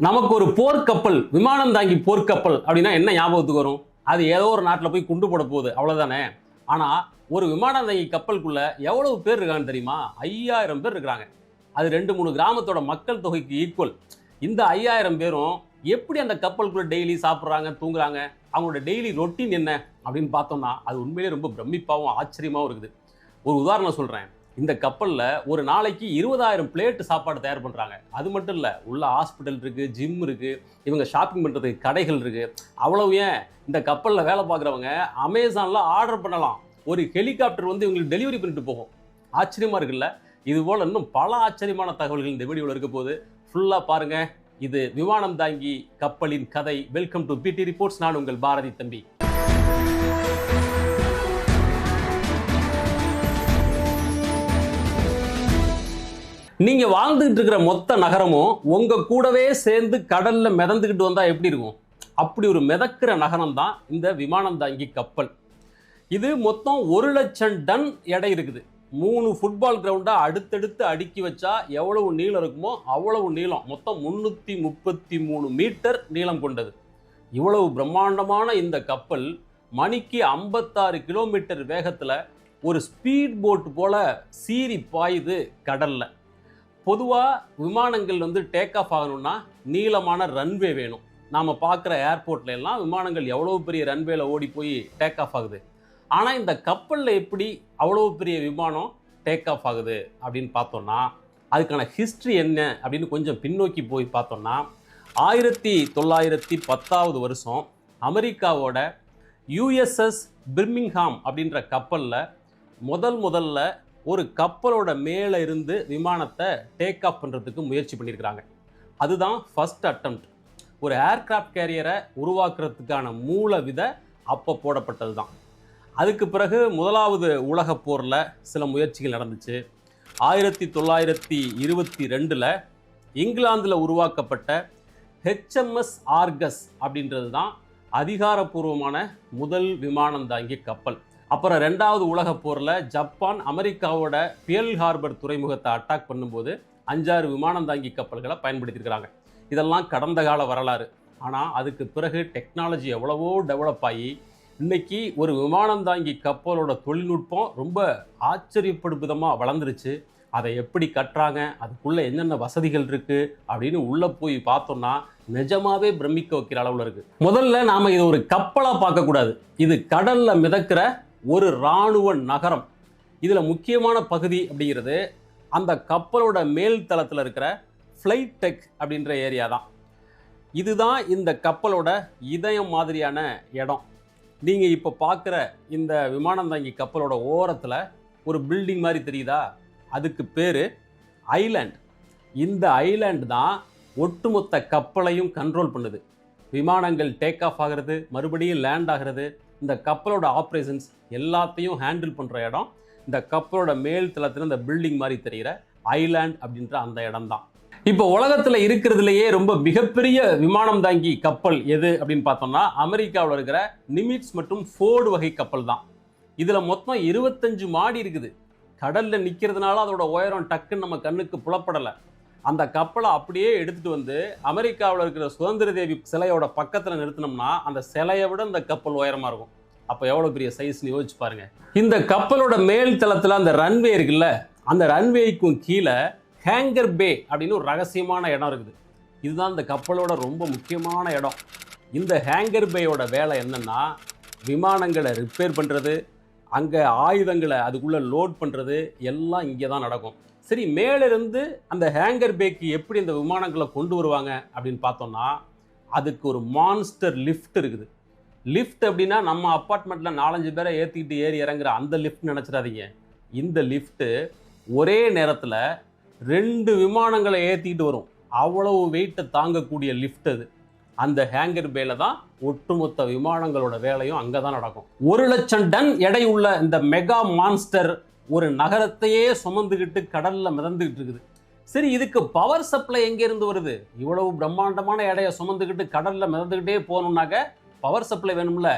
நமக்கு ஒரு போர்க்கப்பல், விமானம் தாங்கி போர்க்கப்பல் அப்படின்னா என்ன ஞாபகத்துக்கு வரும்? அது ஏதோ ஒரு நாட்டில் போய் குண்டு போட போகுது, அவ்வளோதானே. ஆனால் ஒரு விமானம் தாங்கி கப்பலுக்குள்ள எவ்வளவு பேர் இருக்காங்கன்னு தெரியுமா? 5000 பேர் இருக்கிறாங்க. அது 2-3 கிராமத்தோட மக்கள் தொகைக்கு ஈக்குவல். இந்த 5000 பேரும் எப்படி அந்த கப்பலுக்குள்ள டெய்லி சாப்பிட்றாங்க, தூங்குறாங்க, அவங்களோட டெய்லி ரொட்டீன் என்ன அப்படின்னு பார்த்தோம்னா அது உண்மையிலேயே ரொம்ப பிரமிப்பாகவும் ஆச்சரியமாகவும் இருக்குது. ஒரு உதாரணம் சொல்கிறேன். இந்த கப்பலில் ஒரு நாளைக்கு 20,000 பிளேட் சாப்பாடு தயார் பண்ணுறாங்க. அது மட்டும் இல்லை, உள்ள ஹாஸ்பிட்டல் இருக்குது, ஜிம் இருக்குது, இவங்க ஷாப்பிங் பண்ணுறதுக்கு கடைகள் இருக்குது. அவ்வளவு ஏன், இந்த கப்பலில் வேலை பார்க்குறவங்க அமேசானில் ஆர்டர் பண்ணலாம். ஒரு ஹெலிகாப்டர் வந்து இவங்களுக்கு டெலிவரி பண்ணிட்டு போகும். ஆச்சரியமாக இருக்குல்ல? இது போல் இன்னும் பல ஆச்சரியமான தகவல்கள் இந்த வீடியோவில் இருக்க போது. ஃபுல்லாக பாருங்கள். இது விமானம் தாங்கி கப்பலின் கதை. வெல்கம் டு பிடி ரிப்போர்ட்ஸ். நான் உங்கள் பாரதி தம்பி. நீங்க வாழ்ந்துகிட்டு இருக்கிற மொத்த நகரமும் உங்க கூடவே சேர்ந்து கடல்ல மிதந்துகிட்டு வந்தா எப்படி இருக்கும்? அப்படி ஒரு மிதக்கிற நகரம் தான் இந்த விமானம் தாங்கி கப்பல். இது மொத்தம் 1,00,000 டன் எடை இருக்குது. 3 ஃபுட்பால் கிரவுண்டா அடுத்தடுத்து அடுக்கி வச்சா எவ்வளவு நீளம் இருக்குமோ அவ்வளவு நீளம். மொத்தம் 333 மீட்டர் நீளம் கொண்டது. இவ்வளவு பிரம்மாண்டமான இந்த கப்பல் மணிக்கு 56 கிலோமீட்டர் வேகத்துல ஒரு ஸ்பீட் போட் போல சீறி பாயுது கடல்ல. பொதுவாக விமானங்கள் வந்து டேக் ஆஃப் ஆகணும்னா நீளமான ரன்வே வேணும். நாம் பார்க்குற ஏர்போர்ட்ல எல்லாம் விமானங்கள் எவ்வளோ பெரிய ரன்வேல ஓடி போய் டேக் ஆஃப் ஆகுது. ஆனால் இந்த கப்பலில் எப்படி அவ்வளோ பெரிய விமானம் டேக் ஆஃப் ஆகுது அப்படின்னு பார்த்தோம்னா அதுக்கான ஹிஸ்ட்ரி என்ன அப்படின்னு கொஞ்சம் பின்னோக்கி போய் பார்த்தோம்னா 1910 வருஷம் அமெரிக்காவோட USS பிர்மிங்ஹாம் அப்படின்ற கப்பலில் முதல்ல ஒரு கப்பலோட மேலே இருந்து விமானத்தை டேக் ஆஃப் பண்ணுறதுக்கு முயற்சி பண்ணியிருக்கிறாங்க. அதுதான் ஃபர்ஸ்ட் அட்டெம்ப்ட். ஒரு ஏர்கிராஃப்ட் கேரியரை உருவாக்குறதுக்கான மூல வித அப்போ போடப்பட்டது தான். அதுக்கு பிறகு முதலாவது உலகப் போரில் சில முயற்சிகள் நடந்துச்சு. 1922 இங்கிலாந்தில் உருவாக்கப்பட்ட HMS ஆர்கஸ் அப்படின்றது தான் அதிகாரப்பூர்வமான முதல் விமானம் தாங்கிய கப்பல். அப்புறம் 2வது உலகப் போரில் ஜப்பான் அமெரிக்காவோட பியர்ல் ஹார்பர் துறைமுகத்தை அட்டாக் பண்ணும்போது 5-6 விமானம் தாங்கி கப்பல்களை பயன்படுத்தியிருக்கிறாங்க. இதெல்லாம் கடந்த கால வரலாறு. ஆனால் அதுக்கு பிறகு டெக்னாலஜி எவ்வளவோ டெவலப் ஆகி இன்னைக்கு ஒரு விமானம் தாங்கி கப்பலோட தொழில்நுட்பம் ரொம்ப ஆச்சரியப்படும் விதமாக வளர்ந்துருச்சு. அதை எப்படி கட்டுறாங்க, அதுக்குள்ளே என்னென்ன வசதிகள் இருக்குது அப்படின்னு உள்ளே போய் பார்த்தோம்னா நிஜமாவே பிரமிக்க வைக்கிற அளவில் இருக்குது. முதல்ல நாம் இதை ஒரு கப்பலாக பார்க்கக்கூடாது. இது கடலில் மிதக்கிற ஒரு இராணுவ நகரம். இதில் முக்கியமான பகுதி அப்படிங்கிறது அந்த கப்பலோட மேல் தளத்தில் இருக்கிற ஃப்ளைட் டெக் அப்படின்ற ஏரியா தான். இதுதான் இந்த கப்பலோட இதயம் மாதிரியான இடம். நீங்கள் இப்போ பார்க்குற இந்த விமானம் தாங்கி கப்பலோட ஓரத்தில் ஒரு பில்டிங் மாதிரி தெரியுதா? அதுக்கு பேர் ஐலேண்ட். இந்த ஐலேண்ட் தான் ஒட்டுமொத்த கப்பலையும் கண்ட்ரோல் பண்ணுது. விமானங்கள் டேக் ஆஃப் ஆகிறது, மறுபடியும் லேண்ட் ஆகிறது, இந்த கப்பலோட ஆப்ரேஷன்ஸ் எல்லாத்தையும் ஹேண்டில் பண்ணுற இடம் இந்த கப்பலோட மேல் தளத்தில் இந்த பில்டிங் மாதிரி தெரிகிற ஐலேண்ட் அப்படின்ற அந்த இடம் தான். இப்போ உலகத்தில் இருக்கிறதுலையே ரொம்ப மிகப்பெரிய விமானம் தாங்கி கப்பல் எது அப்படின்னு பார்த்தோம்னா அமெரிக்காவில் இருக்கிற நிமிட்ஸ் மற்றும் ஃபோர்டு வகை கப்பல் தான். இதில் மொத்தம் 25 மாடி இருக்குது. கடலில் நிற்கிறதுனால அதோட உயரம் டக்குன்னு நம்ம கண்ணுக்கு புலப்படலை. அந்த கப்பலை அப்படியே எடுத்துகிட்டு வந்து அமெரிக்காவில் இருக்கிற சுதந்திர தேவி சிலையோட பக்கத்தில் நிறுத்தினோம்னா அந்த சிலையை விட இந்த கப்பல் உயரமாக இருக்கும். அப்போ எவ்வளோ பெரிய சைஸ்ன்னு யோசிச்சு பாருங்க. இந்த கப்பலோட மேல் தளத்தில் அந்த ரன்வே இருக்குல்ல, அந்த ரன்வேக்கும் கீழே ஹேங்கர் பே அப்படின்னு ஒரு ரகசியமான இடம் இருக்குது. இதுதான் இந்த கப்பலோட ரொம்ப முக்கியமான இடம். இந்த ஹேங்கர் பேயோட வேலை என்னன்னா விமானங்களை ரிப்பேர் பண்ணுறது, அங்கே ஆயுதங்களை அதுக்குள்ளே லோட் பண்ணுறது எல்லாம் இங்கே தான் நடக்கும். சரி, மேலிருந்து அந்த ஹேங்கர் பேக்கு எப்படி இந்த விமானங்களை கொண்டு வருவாங்க அப்படின்னு பார்த்தோம்னா அதுக்கு ஒரு மான்ஸ்டர் லிஃப்ட் இருக்குது. லிஃப்ட் அப்படின்னா நம்ம அப்பார்ட்மெண்ட்டில் 4-5 பேரை ஏற்றிக்கிட்டு ஏறி இறங்குற அந்த லிஃப்ட் நினச்சிடாதீங்க. இந்த லிஃப்ட்டு ஒரே நேரத்தில் 2 விமானங்களை ஏற்றிக்கிட்டு வரும். அவ்வளவு வெயிட்டை தாங்கக்கூடிய லிஃப்ட் அது. அந்த ஹேங்கர் பேல தான் ஒட்டுமொத்த விமானங்களோட வேலையும் அங்கே தான் நடக்கும். 1,00,000 டன் எடை உள்ள இந்த மெகா மான்ஸ்டர் ஒரு நகரத்தையே சுமந்துக்கிட்டு கடலில் மிதந்துக்கிட்டு இருக்குது. சரி, இதுக்கு பவர் சப்ளை எங்கேருந்து வருது? இவ்வளவு பிரம்மாண்டமான எடையை சுமந்துக்கிட்டு கடலில் மிதந்துக்கிட்டே போகணுன்னாக்க பவர் சப்ளை வேணும்ல.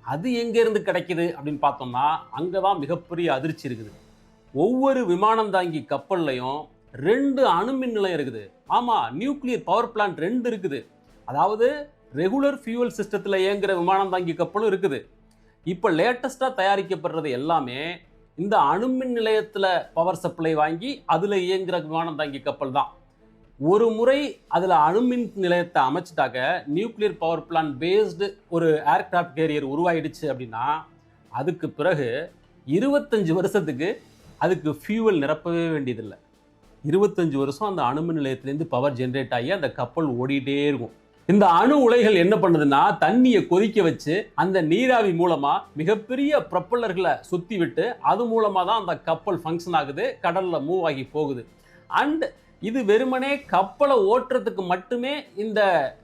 அது எங்கேருந்து கிடைக்குது அப்படின்னு பார்த்தோம்னா அங்கே தான் மிகப்பெரிய அதிர்ச்சி இருக்குது. ஒவ்வொரு விமானம் தாங்கி கப்பல்லையும் 2 அணுமின் நிலையம் இருக்குது. ஆமா, நியூக்ளியர் பவர் பிளான்ட் 2 இருக்குது. அதாவது ரெகுலர் ஃபியூவல் சிஸ்டத்தில் இயங்குகிற விமானம் தாங்கி கப்பலும் இருக்குது. இப்போ லேட்டஸ்ட்டாக தயாரிக்கப்படுறது எல்லாமே இந்த அணுமின் நிலையத்தில் பவர் சப்ளை வாங்கி அதில் இயங்குகிற விமானம் தாங்கி கப்பல் தான். ஒரு முறை அதில் அணுமின் நிலையத்தை அமைச்சிட்டாக்க நியூக்ளியர் பவர் பிளான்ட் பேஸ்டு ஒரு ஏர்கிராஃப்ட் கேரியர் உருவாயிடுச்சு அப்படின்னா அதுக்கு பிறகு 25 வருஷத்துக்கு அதுக்கு ஃபியூவல் நிரப்பவே வேண்டியதில்லை. 25 வருஷம் அந்த அணுமின் நிலையத்திலேருந்து பவர் ஜென்ரேட் ஆகி அந்த கப்பல் ஓடிட்டே இருக்கும். இந்த அணு உலைகள் என்ன பண்ணுதுன்னா தண்ணியை கொதிக்க வச்சு அந்த நீராவி மூலமா மிகப்பெரிய ப்ரொப்பல்லர்களை சுத்தி விட்டு அது மூலமா தான் அந்த கப்பல் ஃபங்க்ஷன் ஆகுது, கடல்ல மூவ் ஆகி போகுது. அண்ட் இது வெறுமனே கப்பலை ஓட்டுறதுக்கு மட்டுமே இந்த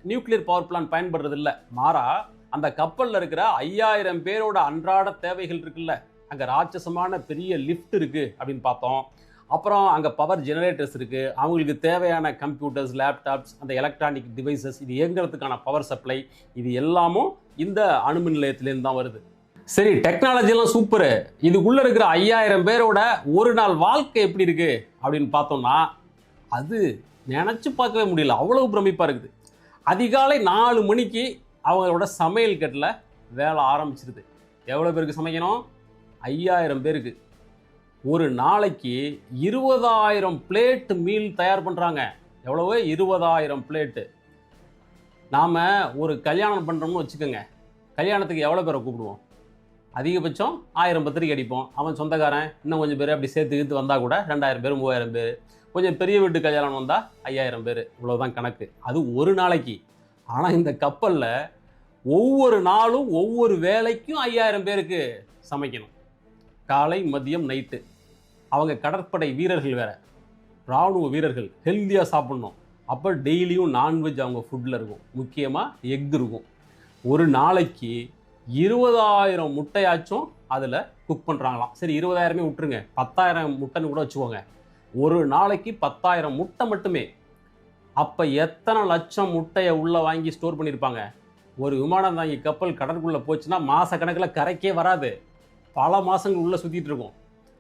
நியூக்ளியர் பவர் பிளான்ட் பயன்படுறது இல்லை. மாறா அந்த கப்பல்ல இருக்கிற 5000 பேரோட அன்றாட தேவைகள் இருக்குல்ல, அங்க ராட்சசமான பெரிய லிஃப்ட் இருக்கு அப்படின்னு பார்த்தோம். அப்புறம் அங்கே பவர் ஜெனரேட்டர்ஸ் இருக்குது, அவங்களுக்கு தேவையான கம்ப்யூட்டர்ஸ், லேப்டாப்ஸ், அந்த எலக்ட்ரானிக் டிவைசஸ், இது இயங்குறதுக்கான பவர் சப்ளை, இது எல்லாமும் இந்த அணுமின் நிலையத்திலேருந்து தான் வருது. சரி, டெக்னாலஜிலாம் சூப்பரு. இதுக்குள்ளே இருக்கிற 5000 பேரோட ஒரு நாள் வாழ்க்கை எப்படி இருக்குது அப்படின்னு பார்த்தோம்னா அது நினச்சி பார்க்கவே முடியல, அவ்வளவு பிரமிப்பாக இருக்குது. அதிகாலை 4 மணிக்கு அவங்களோட சமையல் கட்டில் வேலை ஆரம்பிச்சிருது. எவ்வளோ பேருக்கு சமைக்கணும்? 5000 பேருக்கு. ஒரு நாளைக்கு 20,000 பிளேட் மீல் தயார் பண்ணுறாங்க. எவ்வளவு? 20,000 பிளேட்டு. நாம் ஒரு கல்யாணம் பண்ணுறோம்னு வச்சுக்கோங்க, கல்யாணத்துக்கு எவ்வளோ பேரை கூப்பிடுவோம்? அதிகபட்சம் 1000 பத்திரிக்கை அடிப்போம். அவன் சொந்தக்காரன் இன்னும் கொஞ்சம் பேர் அப்படி சேர்த்து வந்தால் கூட 2000 பேர் 3000 பேர். கொஞ்சம் பெரிய வீட்டு கல்யாணம் வந்தால் 5000 பேர். இவ்வளோதான் கணக்கு. அது ஒரு நாளைக்கு. ஆனால் இந்த கப்பலில் ஒவ்வொரு நாளும் ஒவ்வொரு வேலைக்கும் 5000 பேருக்கு சமைக்கணும். காலை, மதியம், நைட்டு. அவங்க கடற்படை வீரர்கள் வேற, இராணுவ வீரர்கள், ஹெல்த்தியாக சாப்பிட்ணும். அப்போ டெய்லியும் நான்வெஜ் அவங்க ஃபுட்டில் இருக்கும். முக்கியமாக எக் இருக்கும். ஒரு நாளைக்கு 20,000 முட்டையாச்சும் அதில் குக் பண்ணுறாங்களாம். சரி, 20,000 விட்டுருங்க, 10,000 முட்டைன்னு கூட வச்சுக்கோங்க. ஒரு நாளைக்கு 10,000 முட்டை மட்டுமே. அப்போ எத்தனை லட்சம் முட்டையை உள்ளே வாங்கி ஸ்டோர் பண்ணியிருப்பாங்க? ஒரு விமானம் தாங்கி கப்பல் கடற்குள்ளே போச்சுன்னா மாத கணக்கில் கரைக்கே வராது, பல மாதங்கள் உள்ளே சுற்றிட்டு இருக்கும்.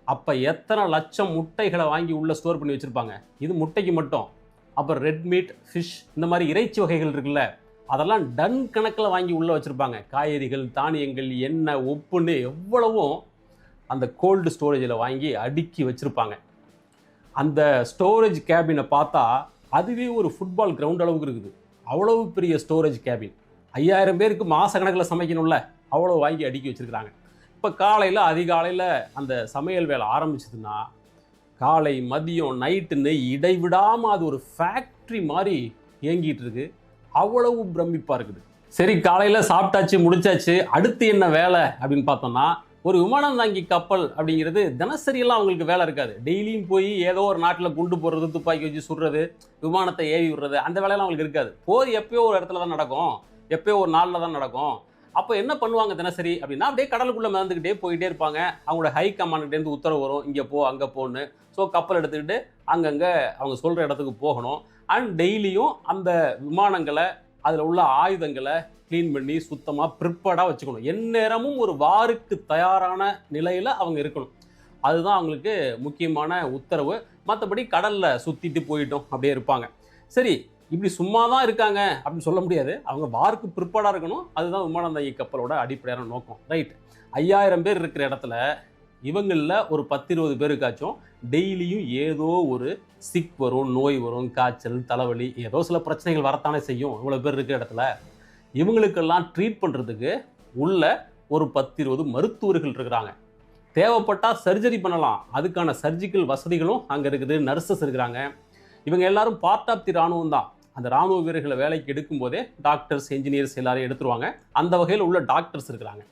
அப்போ எத்தனை லட்சம் முட்டைகளை வாங்கி உள்ளே ஸ்டோர் பண்ணி வச்சுருப்பாங்க? இது முட்டைக்கு மட்டும். அப்புறம் ரெட் மீட், ஃபிஷ், இந்த மாதிரி இறைச்சி வகைகள் இருக்குல்ல, அதெல்லாம் டன் கணக்கில் வாங்கி உள்ளே வச்சுருப்பாங்க. காய்கறிகள், தானியங்கள், எண்ணெய், உப்புன்னு எவ்வளவும் அந்த கோல்டு ஸ்டோரேஜில் வாங்கி அடுக்கி வச்சுருப்பாங்க. அந்த ஸ்டோரேஜ் கேபினை பார்த்தா அதுவே ஒரு ஃபுட்பால் கிரவுண்ட் அளவுக்கு இருக்குது. அவ்வளவு பெரிய ஸ்டோரேஜ் கேபின். 5000 பேருக்கு மாத கணக்கில் சமைக்கணும்ல, அவ்வளோ வாங்கி அடுக்கி வச்சுருக்கிறாங்க. இப்போ காலையில் அதிகாலையில் அந்த சமையல் வேலை ஆரம்பிச்சதுன்னா காலை, மதியம், நைட்டுன்னு இடைவிடாமல் அது ஒரு ஃபேக்ட்ரி மாதிரி இயங்கிட்டு இருக்கு. அவ்வளவு பிரமிப்பாக இருக்குது. சரி, காலையில் சாப்பிட்டாச்சு, முடிச்சாச்சு. அடுத்து என்ன வேலை அப்படின்னு பார்த்தோம்னா, ஒரு விமானம் தாங்கி கப்பல் அப்படிங்கிறது தினசரியெல்லாம் அவங்களுக்கு வேலை இருக்காது. டெய்லியும் போய் ஏதோ ஒரு நாட்டில் குண்டு போடுறது, துப்பாக்கி வச்சு சுடுறது, விமானத்தை ஏவி விடுறது, அந்த வேலையெல்லாம் அவங்களுக்கு இருக்காது. போர் எப்பயோ ஒரு இடத்துல தான் நடக்கும், எப்பயோ ஒரு நாளில் தான் நடக்கும். அப்போ என்ன பண்ணுவாங்க தினசரி அப்படின்னா, அப்படியே கடலுக்குள்ளே மிதந்துக்கிட்டே போயிட்டே இருப்பாங்க. அவங்களோட ஹை கமாண்ட்கிட்டேருந்து உத்தரவு வரும், இங்கே போ, அங்கே போன்னு. ஸோ கப்பல் எடுத்துக்கிட்டு அங்கங்கே அவங்க சொல்கிற இடத்துக்கு போகணும். அண்ட் டெய்லியும் அந்த விமானங்களை, அதில் உள்ள ஆயுதங்களை க்ளீன் பண்ணி சுத்தமாக ப்ரிப்பேர்டாக வச்சுக்கணும். எந்நேரமும் ஒரு வாருக்கு தயாரான நிலையில் அவங்க இருக்கணும். அதுதான் அவங்களுக்கு முக்கியமான உத்தரவு. மற்றபடி கடலில் சுற்றிட்டு போயிட்டோம் அப்படியே இருப்பாங்க. சரி, இப்படி சும்மா தான் இருக்காங்க அப்படின்னு சொல்ல முடியாது. அவங்க வாருக்கு ப்ரிப்பேர்டாக இருக்கணும். அதுதான் விமானம் தாங்கி கப்பலோட அடிப்படையான நோக்கம். ரைட். 5000 பேர் இருக்கிற இடத்துல இவங்களில் ஒரு 10-20 பேருக்காச்சும் டெய்லியும் ஏதோ ஒரு சிக் வரும், நோய் வரும், காய்ச்சல், தலைவலி, ஏதோ சில பிரச்சனைகள் வரத்தானே செய்யும். இவ்வளோ பேர் இருக்கிற இடத்துல இவங்களுக்கெல்லாம் ட்ரீட் பண்ணுறதுக்கு உள்ள ஒரு 10-20 மருத்துவர்கள் இருக்கிறாங்க. தேவைப்பட்டால் சர்ஜரி பண்ணலாம், அதுக்கான சர்ஜிக்கல் வசதிகளும் அங்கே இருக்குது. நர்சஸ் இருக்கிறாங்க. இவங்க எல்லாரும் பார்ட் ஆஃப் தி ராணுவம் தான். அந்த ராணுவ வீரர்களை வேலைக்கு எடுக்கும் போதே டாக்டர்ஸ், என்ஜினியர்ஸ் எல்லாரையும் எடுத்துருவாங்க. அந்த வகையில் உள்ள டாக்டர்ஸ் இருக்கிறாங்க,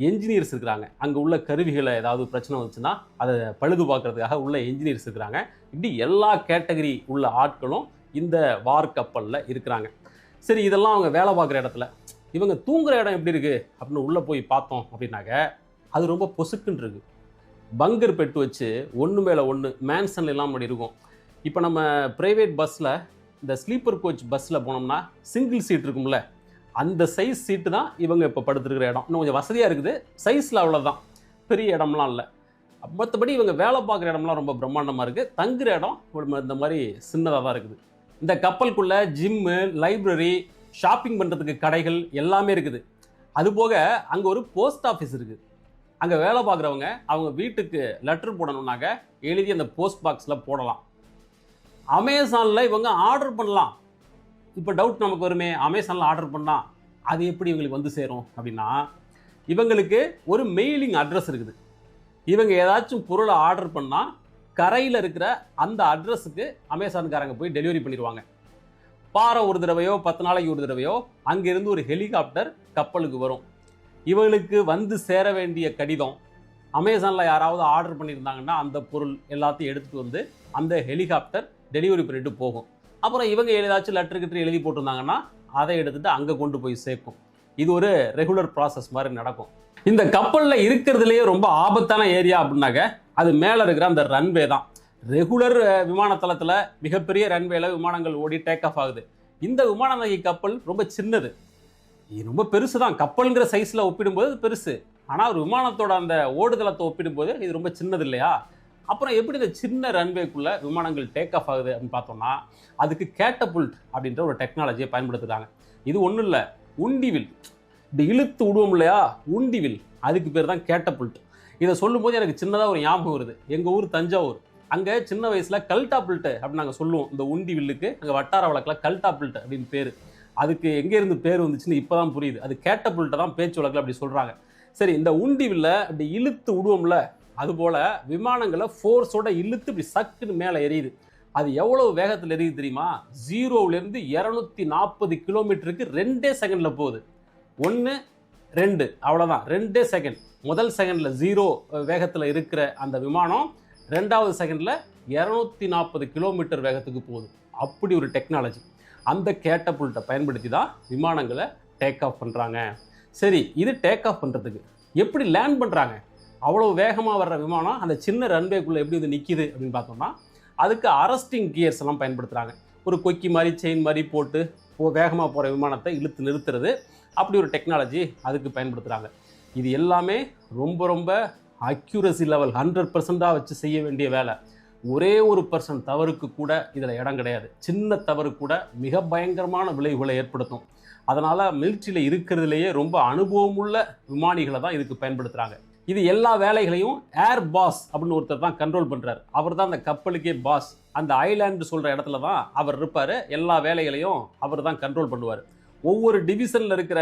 என்ஜினியர்ஸ் இருக்கிறாங்க. அங்கே உள்ள கருவிகளை ஏதாவது பிரச்சனை வந்துச்சுன்னா அதை பழுது பார்க்கறதுக்காக உள்ள என்ஜினியர்ஸ் இருக்கிறாங்க. இப்படி எல்லா கேட்டகரி உள்ள ஆட்களும் இந்த வார் கப்பலில் இருக்கிறாங்க. சரி, இதெல்லாம் அவங்க வேலை பார்க்குற இடத்துல இவங்க தூங்குற இடம் எப்படி இருக்குது அப்படின்னு உள்ளே போய் பார்த்தோம் அப்படின்னாக்க அது ரொம்ப பொசுக்குன்னு இருக்குது. பங்கர் பெட்டு வச்சு ஒன்று மேலே ஒன்று மேன்சன்ல எல்லாம் அப்படி இருக்கும். இப்போ நம்ம ப்ரைவேட் பஸ்ஸில், இந்த ஸ்லீப்பர் கோச் பஸ்ஸில் போனோம்னா சிங்கிள் சீட் இருக்கும்ல, அந்த சைஸ் சீட்டு தான் இவங்க இப்போ படுத்துருக்கிற இடம். இன்னும் கொஞ்சம் வசதியாக இருக்குது, சைஸில் அவ்வளோதான், பெரிய இடம்லாம் இல்லை. மற்றபடி இவங்க வேலை பார்க்குற இடம்லாம் ரொம்ப பிரம்மாண்டமாக இருக்குது. தங்குற இடம் இந்த மாதிரி சின்னதாக தான் இருக்குது. இந்த கப்பலுக்குள்ளே ஜிம்மு, லைப்ரரி, ஷாப்பிங் பண்ணுறதுக்கு கடைகள் எல்லாமே இருக்குது. அதுபோக அங்கே ஒரு போஸ்ட் ஆஃபீஸ் இருக்குது. அங்கே வேலை பார்க்குறவங்க அவங்க வீட்டுக்கு லெட்டர் போடணுன்னாக்க எழுதி அந்த போஸ்ட் பாக்ஸில் போடலாம். அமேசானில் இவங்க ஆர்டர் பண்ணலாம். இப்போ டவுட் நமக்கு வருமே, அமேசானில் ஆர்டர் பண்ணால் அது எப்படி இவங்களுக்கு வந்து சேரும் அப்படின்னா, இவங்களுக்கு ஒரு மெயிலிங் அட்ரஸ் இருக்குது. இவங்க ஏதாச்சும் பொருளை ஆர்டர் பண்ணால் கரையில் இருக்கிற அந்த அட்ரஸுக்கு அமேசான்காரங்க போய் டெலிவரி பண்ணிடுவாங்க. வாரம் ஒரு தடவையோ 10 நாளைக்கு ஒரு தடவையோ அங்கேருந்து ஒரு ஹெலிகாப்டர் கப்பலுக்கு வரும். இவங்களுக்கு வந்து சேர வேண்டிய கடிதம், அமேசானில் யாராவது ஆர்டர் பண்ணியிருந்தாங்கன்னா அந்த பொருள் எல்லாத்தையும் எடுத்துகிட்டு வந்து அந்த ஹெலிகாப்டர் டெலிவரி பண்ணிட்டு போகும். அப்புறம் இவங்க ஏதாச்சும் லெட்டர் எழுதி போட்டிருந்தாங்கன்னா அதை எடுத்துகிட்டு அங்கே கொண்டு போய் சேர்க்கும். இது ஒரு ரெகுலர் ப்ராசஸ் மாதிரி நடக்கும். இந்த கப்பலில் இருக்கிறதுலேயே ரொம்ப ஆபத்தான ஏரியா அப்படின்னாக்க அது மேலே இருக்கிற அந்த ரன்வே தான். ரெகுலர் விமானத்தளத்தில் மிகப்பெரிய ரன்வேல விமானங்கள் ஓடி டேக் ஆஃப் ஆகுது. இந்த விமானநகி கப்பல் ரொம்ப சின்னது. இது ரொம்ப பெருசு தான், கப்பலுங்கிற சைஸில் ஒப்பிடும்போது அது பெருசு. ஆனால் ஒரு விமானத்தோட அந்த ஓடுதளத்தை ஒப்பிடும்போது இது ரொம்ப சின்னது இல்லையா? அப்புறம் எப்படி இந்த சின்ன ரன்வேக்குள்ளே விமானங்கள் டேக் ஆஃப் ஆகுது அப்படின்னு பார்த்தோம்னா, அதுக்கு கேட்டபுல்ட் அப்படின்ற ஒரு டெக்னாலஜியை பயன்படுத்துகிறாங்க. இது ஒன்றும் இல்லை, உண்டிவில் இப்படி இழுத்து விடுவோம் இல்லையா, உண்டிவில், அதுக்கு பேர் தான் கேட்டபுல்ட். இதை சொல்லும்போது எனக்கு சின்னதாக ஒரு ஞாபகம் வருது. எங்கள் ஊர் தஞ்சாவூர். அங்கே சின்ன வயசில் கல்டாபில்ட்டு அப்படின்னு நாங்கள் சொல்லுவோம். இந்த உண்டிவில்லுக்கு அங்கே வட்டார வழக்கில் கல்டாபில்ட்டு அப்படின்னு பேர். அதுக்கு எங்கேருந்து பேர் வந்துச்சுன்னு இப்போ தான் புரியுது. அது கேட்டபுல்ட்டை தான் பேச்சு வழக்கில் அப்படி சொல்கிறாங்க. சரி, இந்த உண்டிவில்ல அப்படி இழுத்து விடுவோம்ல, அதுபோல் விமானங்களை ஃபோர்ஸோட இழுத்து இப்படி சக்குன்னு மேலே எரியுது. அது எவ்வளோ வேகத்தில் எரியுது தெரியுமா? 0லேருந்து 240 கிலோமீட்டருக்கு 2 செகண்டில் போகுது. 1, 2 அவ்வளோதான், 2 செகண்ட். முதல் செகண்டில் 0 வேகத்தில் இருக்கிற அந்த விமானம் 2வது செகண்டில் 240 கிலோமீட்டர் வேகத்துக்கு போகுது. அப்படி ஒரு டெக்னாலஜி. அந்த கேட்டபுல்ட்டை பயன்படுத்தி தான் விமானங்களை டேக் ஆஃப் பண்ணுறாங்க. சரி, இது டேக் ஆஃப் பண்ணுறதுக்கு எப்படி லேண்ட் பண்ணுறாங்க? அவ்வளோ வேகமாக வர்ற விமானம் அந்த சின்ன ரன்வேக்குள்ளே எப்படி வந்து நிற்கிது அப்படின்னு பார்த்தோம்னா, அதுக்கு அரஸ்டிங் கியர்ஸ் எல்லாம் பயன்படுத்துகிறாங்க. ஒரு கொக்கி மாதிரி செயின் மாதிரி போட்டு வேகமாக போகிற விமானத்தை இழுத்து நிறுத்துறது, அப்படி ஒரு டெக்னாலஜி அதுக்கு பயன்படுத்துகிறாங்க. இது எல்லாமே ரொம்ப ரொம்ப அக்யூரசி லெவல் 100% வச்சு செய்ய வேண்டிய வேலை. ஒரே ஒரு % தவறுக்கு கூட இதில் இடம் கிடையாது. சின்ன தவறு கூட மிக பயங்கரமான விளைவுகளை ஏற்படுத்தும். அதனால் மிலிட்ரியில் இருக்கிறதுலையே ரொம்ப அனுபவமுள்ள விமானிகளை தான் இதுக்கு பயன்படுத்துகிறாங்க. இது எல்லா வேலைகளையும் ஏர் பாஸ் அப்படின்னு ஒருத்தர் தான் கண்ட்ரோல் பண்ணுறாரு. அவர் தான் அந்த கப்பலுக்கே பாஸ். அந்த ஐலாண்டு சொல்கிற இடத்துல தான் அவர் இருப்பார். எல்லா வேலைகளையும் அவர் தான் கண்ட்ரோல் பண்ணுவார். ஒவ்வொரு டிவிஷனில் இருக்கிற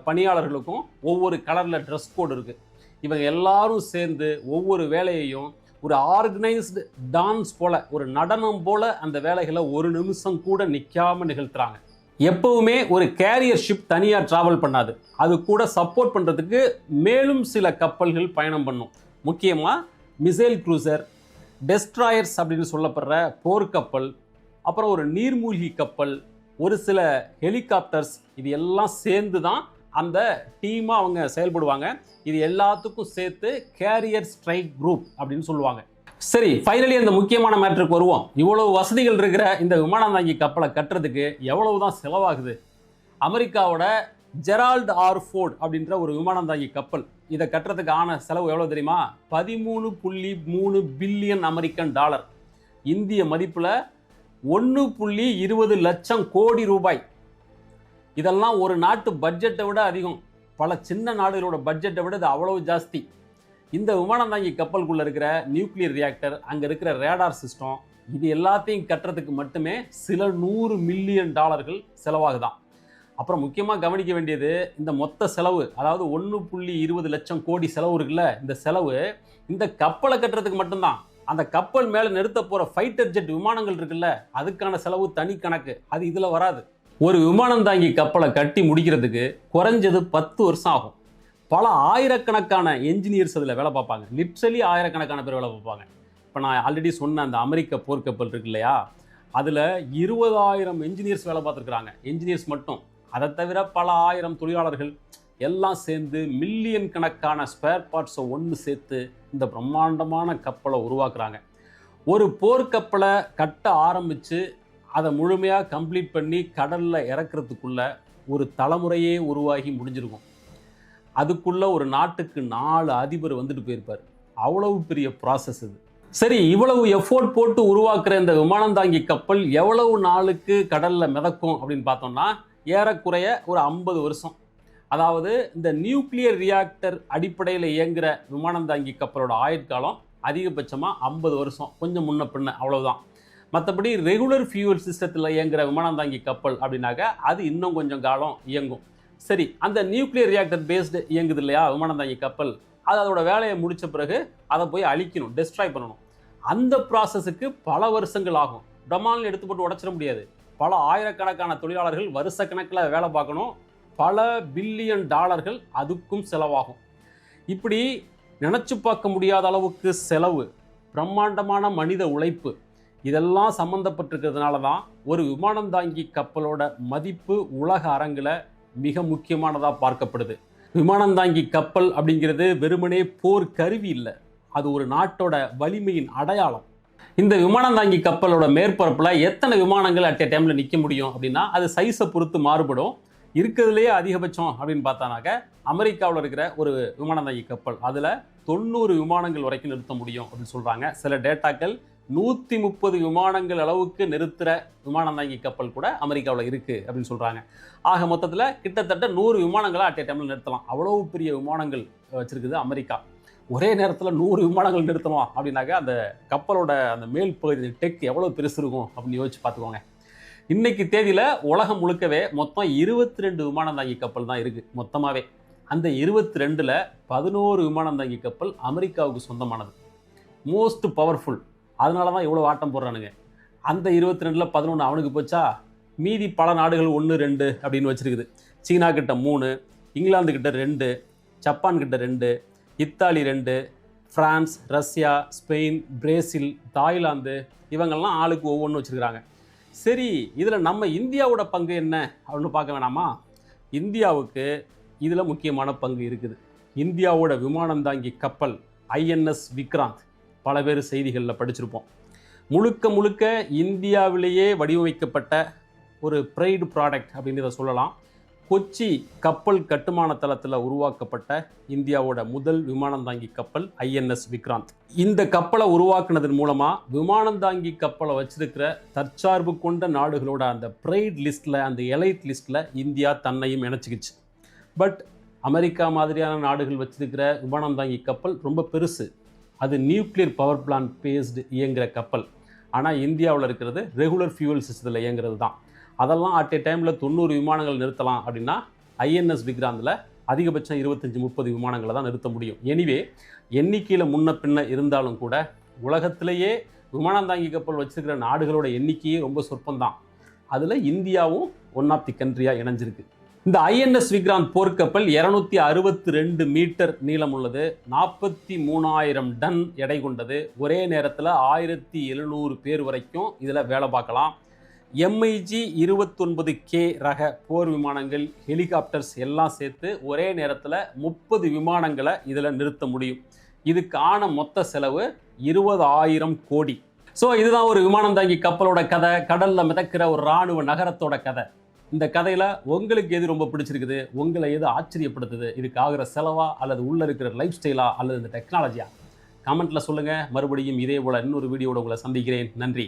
பணியாளர்களுக்கும் ஒவ்வொரு கலரில் ட்ரெஸ் கோடு இருக்குது. இவங்க எல்லாரும் சேர்ந்து ஒவ்வொரு வேலையையும் ஒரு ஆர்கனைஸ்டு டான்ஸ் போல், ஒரு நடனம் போல் அந்த வேலைகளை ஒரு நிமிஷம் கூட நிற்காமல் நிகழ்த்துறாங்க. எப்பவுமே ஒரு கேரியர் ஷிப் தனியாக ட்ராவல் பண்ணாது. அது கூட சப்போர்ட் பண்ணுறதுக்கு மேலும் சில கப்பல்கள் பயணம் பண்ணும். முக்கியமாக மிசைல் க்ரூசர், டெஸ்ட்ராயர்ஸ் அப்படின்னு சொல்லப்படுற போர்க்கப்பல், அப்புறம் ஒரு நீர்மூழ்கி கப்பல், ஒரு சில ஹெலிகாப்டர்ஸ், இது எல்லாம் சேர்ந்து தான் அந்த டீமாக அவங்க செயல்படுவாங்க. இது எல்லாத்துக்கும் சேர்த்து கேரியர் ஸ்ட்ரைக் குரூப் அப்படின்னு சொல்லுவாங்க. சரி, ஃபைனலி அந்த முக்கியமான மேட்டருக்கு வருவோம். இவ்வளவு வசதிகள் இருக்கிற இந்த விமானந்தாங்கி கப்பலை கட்டுறதுக்கு எவ்வளவு தான் செலவாகுது? அமெரிக்காவோட ஜெரால்ட் ஆர் ஃபோர்ட் அப்படின்ற ஒரு விமானந்தாங்கி கப்பல், இதை கட்டுறதுக்கு ஆன செலவு எவ்வளோ தெரியுமா? 13.3 பில்லியன் அமெரிக்கன் டாலர். இந்திய மதிப்பில் 1.20 லட்சம் கோடி ரூபாய். இதெல்லாம் ஒரு நாட்டு பட்ஜெட்டை விட அதிகம். பல சின்ன நாடுகளோட பட்ஜெட்டை விட இது அவ்வளவு ஜாஸ்தி. இந்த விமானந்தாங்கி கப்பலுக்குள்ளே இருக்கிற நியூக்ளியர் ரியாக்டர், அங்கே இருக்கிற ரேடார் சிஸ்டம், இது எல்லாத்தையும் கட்டுறதுக்கு மட்டுமே சில 100 மில்லியன் டாலர்கள் செலவாகுதான். அப்புறம் முக்கியமாக கவனிக்க வேண்டியது இந்த மொத்த செலவு, அதாவது 1.20 லட்சம் கோடி செலவு இருக்குல்ல, இந்த செலவு இந்த கப்பலை கட்டுறதுக்கு மட்டும்தான். அந்த கப்பல் மேலே நிறுத்த போகிற ஃபைட்டர் ஜெட் விமானங்கள் இருக்குல்ல, அதுக்கான செலவு தனி கணக்கு, அது இதில் வராது. ஒரு விமானம் தாங்கி கப்பலை கட்டி முடிக்கிறதுக்கு குறைஞ்சது 10 வருஷம் ஆகும். பல ஆயிரக்கணக்கான என்ஜினியர்ஸ் அதில் வேலை பார்ப்பாங்க. லிட்ரலி ஆயிரக்கணக்கான பேர் வேலை பார்ப்பாங்க. இப்போ நான் ஆல்ரெடி சொன்ன அந்த அமெரிக்க போர்க்கப்பல் இருக்கு இல்லையா, அதில் 20,000 என்ஜினியர்ஸ் வேலை பார்த்துருக்குறாங்க. என்ஜினியர்ஸ் மட்டும். அதை தவிர பல ஆயிரம் தொழிலாளர்கள் எல்லாம் சேர்ந்து மில்லியன் கணக்கான ஸ்பேர் பார்ட்ஸை ஒன்று சேர்த்து இந்த பிரம்மாண்டமான கப்பலை உருவாக்குறாங்க. ஒரு போர்க்கப்பலை கட்ட ஆரம்பித்து அதை முழுமையாக கம்ப்ளீட் பண்ணி கடலில் இறக்குறதுக்குள்ள ஒரு தலைமுறையே உருவாகி முடிஞ்சிருக்கும். அதுக்குள்ளே ஒரு நாட்டுக்கு 4 அதிபர் வந்துட்டு போயிருப்பார். அவ்வளவு பெரிய ப்ராசஸ் இது. சரி, இவ்வளவு எஃபோர்ட் போட்டு உருவாக்குற இந்த விமானம் தாங்கி கப்பல் எவ்வளவு நாளுக்கு கடல்ல மிதக்கும் அப்படின்னு பார்த்தோம்னா ஏறக்குறைய ஒரு 50 வருஷம். அதாவது இந்த நியூக்ளியர் ரியாக்டர் அடிப்படையில் இயங்குகிற விமானம் தாங்கி கப்பலோட ஆயுட்காலம் அதிகபட்சமாக 50 வருஷம், கொஞ்சம் முன்ன பின்ன, அவ்வளவுதான். மற்றபடி ரெகுலர் ஃபியூவல் சிஸ்டத்தில் இயங்குகிற விமானம் தாங்கி கப்பல் அப்படின்னாக்க அது இன்னும் கொஞ்சம் காலம் இயங்கும். சரி, அந்த நியூக்ளியர் ரியாக்டர் பேஸ்டு இயங்குது இல்லையா விமானம் தாங்கி கப்பல், அது அதோட வேலையை முடித்த பிறகு அதை போய் அழிக்கணும், டெஸ்ட்ராய் பண்ணணும். அந்த ப்ராசஸுக்கு பல வருஷங்கள் ஆகும். டமால்னு எடுத்து போட்டு உடச்சிட முடியாது. பல ஆயிரக்கணக்கான தொழிலாளர்கள் வருஷ கணக்கில் வேலை பார்க்கணும். பல பில்லியன் டாலர்கள் அதுக்கும் செலவாகும். இப்படி நினச்சி பார்க்க முடியாத அளவுக்கு செலவு, பிரம்மாண்டமான மனித உழைப்பு, இதெல்லாம் சம்மந்தப்பட்டிருக்கிறதுனால தான் ஒரு விமானம் தாங்கி கப்பலோட மதிப்பு உலக அரங்கில் மிக முக்கியமானதாக பார்க்கப்படுது. விமானம் தாங்கி கப்பல் அப்படிங்கிறது வெறுமனே போர் கருவி இல்லை, அது ஒரு நாட்டோட வலிமையின் அடையாளம். இந்த விமானம் தாங்கி கப்பலோட மேற்பரப்பில் எத்தனை விமானங்கள் அட் எ டைமில் நிற்க முடியும் அப்படின்னா அது சைஸை பொறுத்து மாறுபடும். இருக்கிறதுலேயே அதிகபட்சம் அப்படின்னு பார்த்தானாக்க அமெரிக்காவில் இருக்கிற ஒரு விமானம் தாங்கி கப்பல் அதில் 90 விமானங்கள் வரைக்கும் நிறுத்த முடியும் அப்படின்னு சொல்கிறாங்க. சில டேட்டாக்கள் 130 விமானங்கள் அளவுக்கு நிறுத்துகிற விமானம் தாங்கி கப்பல் கூட அமெரிக்காவில் இருக்குது அப்படின்னு சொல்கிறாங்க. ஆக மொத்தத்தில் கிட்டத்தட்ட 100 விமானங்களை அட் எ டைமில் நிறுத்தலாம். அவ்வளோ பெரிய விமானங்கள் வச்சுருக்குது அமெரிக்கா. ஒரே நேரத்தில் 100 விமானங்கள் நிறுத்தணும் அப்படின்னாக்க அந்த கப்பலோட அந்த மேல் பகுதி டெக் எவ்வளோ பெருசு இருக்கும் அப்படின்னு யோசிச்சு பார்த்துக்கோங்க. இன்னைக்கு தேதியில் உலகம் முழுக்கவே மொத்தம் 22 விமானம் தாங்கி கப்பல் தான் இருக்குது மொத்தமாகவே. அந்த 22ல் 11 விமானம் தாங்கி கப்பல் அமெரிக்காவுக்கு சொந்தமானது, மோஸ்ட் பவர்ஃபுல். அதனால தான் இவ்வளோ ஆட்டம் போடுறானுங்க. அந்த 22ல் 11 அவனுக்கு போச்சா, மீதி பல நாடுகள் 1, 2 அப்படின்னு வச்சுருக்குது. சீனா கிட்ட 3, இங்கிலாந்து கிட்ட 2, ஜப்பான் கிட்ட 2, Italy 2, France, Russia, Spain, Brazil, Thailand, இவங்கெல்லாம் ஆளுக்கு ஒவ்வொன்று வச்சுருக்கிறாங்க. சரி, இதில் நம்ம இந்தியாவோட பங்கு என்ன அப்படின்னு பார்க்க வேணாமா? இந்தியாவுக்கு இதில் முக்கியமான பங்கு இருக்குது. இந்தியாவோட விமானம் தாங்கி கப்பல் ஐஎன்எஸ் விக்ராந்த், பல பேர் செய்திகளில் படிச்சிருப்போம். முழுக்க முழுக்க இந்தியாவிலேயே வடிவமைக்கப்பட்ட ஒரு ப்ரைடு ப்ராடக்ட் அப்படின்னு இதை சொல்லலாம். கொச்சி கப்பல் கட்டுமான தளத்தில் உருவாக்கப்பட்ட இந்தியாவோட முதல் விமானம் தாங்கி கப்பல் ஐஎன்எஸ் விக்ராந்த். இந்த கப்பலை உருவாக்குனதன் மூலமாக விமானம் தாங்கி கப்பலை வச்சிருக்கிற தற்சார்பு கொண்ட நாடுகளோட அந்த ப்ரைட் லிஸ்ட்டில், அந்த எலைட் லிஸ்ட்டில் இந்தியா தன்னையும் இணைச்சிக்கிச்சு. பட் அமெரிக்கா மாதிரியான நாடுகள் வச்சிருக்கிற விமானம் தாங்கி கப்பல் ரொம்ப பெருசு. அது நியூக்ளியர் பவர் பிளான்ட் பேஸ்டு இயங்குகிற கப்பல். ஆனால் இந்தியாவில் இருக்கிறது ரெகுலர் ஃபியூவல் சிஸ்டத்தில் இயங்குறது தான். அதெல்லாம் அட் எ டைமில் 90 விமானங்கள் நிறுத்தலாம் அப்படின்னா ஐஎன்எஸ் விக்ராந்தில் அதிகபட்சம் 25-30 விமானங்களை தான் நிறுத்த முடியும். எனிவே, எண்ணிக்கையில் முன்ன பின்ன இருந்தாலும் கூட உலகத்திலேயே விமானம் தாங்கி கப்பல் வச்சிருக்கிற நாடுகளோட எண்ணிக்கையே ரொம்ப சொற்பந்தான். அதில் இந்தியாவும் ஒன் ஆஃப் தி கண்ட்ரியாக இணைஞ்சிருக்கு. இந்த ஐஎன்எஸ் விக்ராந்த் போர்க்கப்பல் 262 மீட்டர் நீளம் உள்ளது, 43,000 டன் எடை கொண்டது. ஒரே நேரத்தில் 1700 பேர் வரைக்கும் இதில் வேலை பார்க்கலாம். MiG-29K ரக போர் விமானங்கள், ஹெலிகாப்டர்ஸ் எல்லாம் சேர்த்து ஒரே நேரத்தில் 30 விமானங்களை இதில் நிறுத்த முடியும். இதுக்கான மொத்த செலவு 20,000 கோடி. ஸோ இதுதான் ஒரு விமானம் தாங்கி கப்பலோட கதை, கடலில் மிதக்கிற ஒரு இராணுவ நகரத்தோட கதை. இந்த கதையில் உங்களுக்கு எது ரொம்ப பிடிச்சிருக்குது, உங்களை எது ஆச்சரியப்படுத்துது, இதுக்கு ஆகிற செலவா அல்லது உள்ளே இருக்கிற லைஃப் ஸ்டைலா அல்லது இந்த டெக்னாலஜியா, கமெண்ட்டில் சொல்லுங்கள். மறுபடியும் இதே போல் இன்னொரு வீடியோட உங்களை சந்திக்கிறேன். நன்றி.